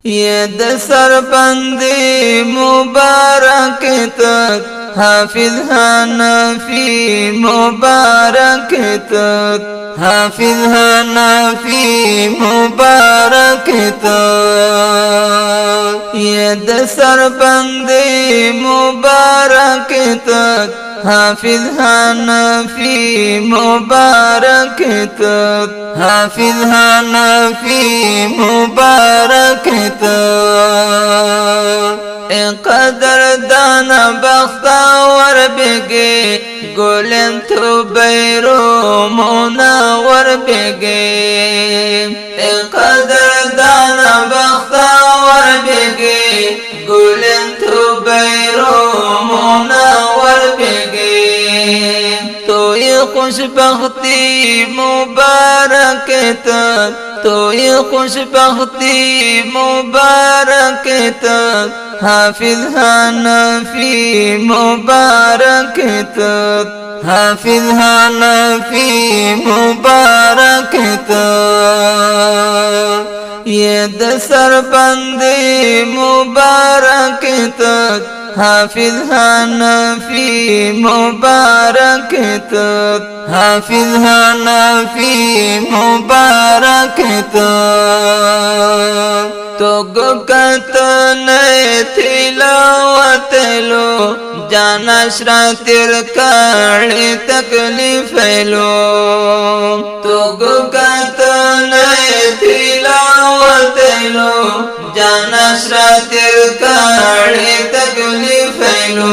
ये सरबंदी मुबारक तक हाफिज हनफी मुबारक तक हाफिज हनफी मुबारक तक ये सरबंदी मुबारक तक हाफिज हनफी मुबारक तक हाफिज हनफी मुबारक तक कदर दाना बख्तावर बेगे गोलेम तो बैरो मुनावर बेगे कदर दाना बख्तावर बेगे गोलेम तो बैरो मुनावर बेगे तो ये खुशबख्ती मुबारक तक तो ये खुशबख्ती मुबारक तक हाफिज हनफी मुबारक तक हाफिज हनफी मुबारक तक ये सरबंदी मुबारक तक हाफिज हनफी मुबारक तक हाफिज हनफी मुबारक तक तो गुकतन तिलावत लो जाना श्रातिर काले तकलीफ लो तो गुकतन तिलावत लो जाना श्रातिर काले तकलीफ लो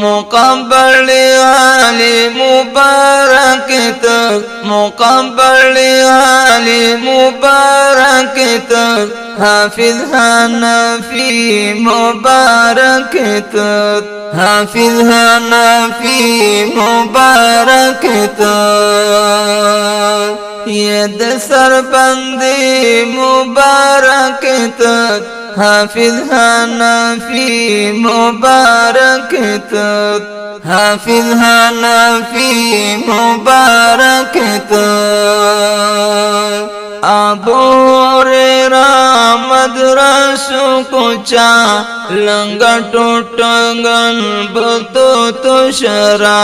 मुकब्बल आली मुबारक तक मुकब्बल आली मुबारक तक हाफिज हनफी मुबारक तक हाफिज हनफी मुबारक तक ये सरबंदी मुबारक तक हाफिज हनफी मुबारक तक हाफिज हनफी मुबारक तक अबू हुरैरा मदरसों को चा लंगा टोटंगन बतो तो शरा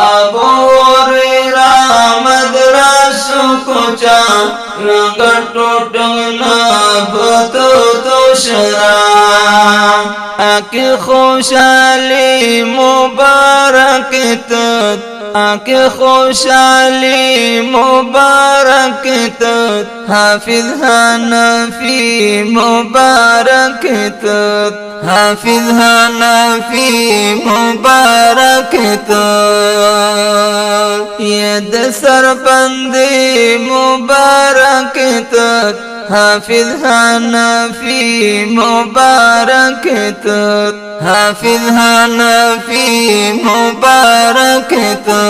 अबू हुरैरा मदरसों को चा लंगा टोटंगना बतो तो शरा आके खुशहाली मुबारक तक आके खुशहाली मुबारक तक हाफिज हनफी मुबारक तक हाफिज हनफी मुबारक तक ये सरबंदी मुबारक तक हाफिज हनफी मुबारक तक हाफिज हनफी मुबारक तक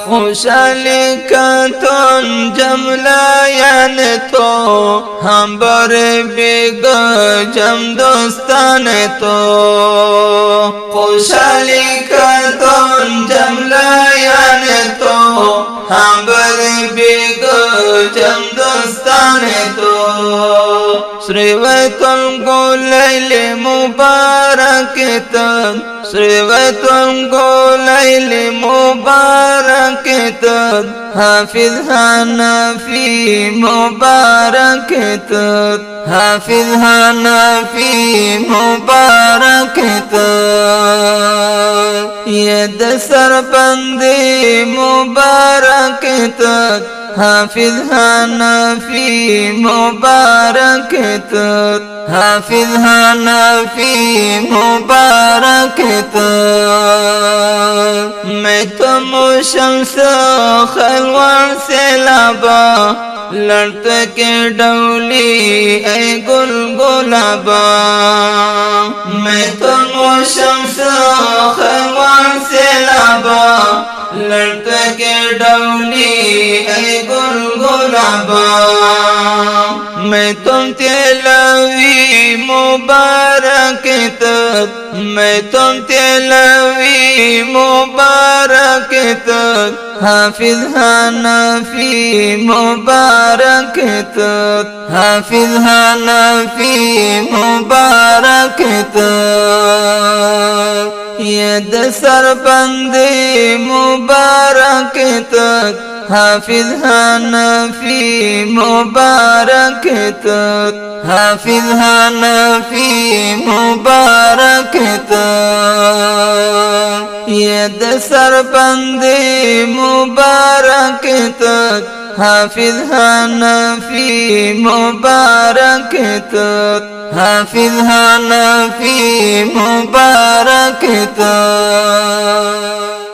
खुशहाली का तुन जमलायन तो हम बरे बेग जम दोस्तान तो खुशहाली का तुन जमलायन तो हम बरे बेग जम दोस्तान तो श्रीवतुल गुलैल मुबारक तक श्रीवतुल गुलैल मुबारक तक हाफिज हनफी मुबारक तक हाफिज हनफी मुबारक तक ये सरबंदी मुबारक तक हाफिज हनफी मुबारक तक हाफिज हनफी मुबारक तक मैं तो मुशम्स खलवान से लाबा लड़त के डौली ऐ गुलगुलाबा मैं तो मुशम्स खलवान से लाबा लड़त के डौली ऐ गुलगुलाबा मैं तुम तेलवी मुबारक तक मैं तुम तेलवी मुबारक तक हाफिज हनफी मुबारक तक हाफिज हनफी मुबारक तक यद सरबंदे मुबारक तक हाफिज हनफी मुबारक तक हाफिज हनफी मुबारक तक यद सरबंदे मुबारक तक हाफिज हनफी मुबारक तक हाफिज हनफी मुबारक तक।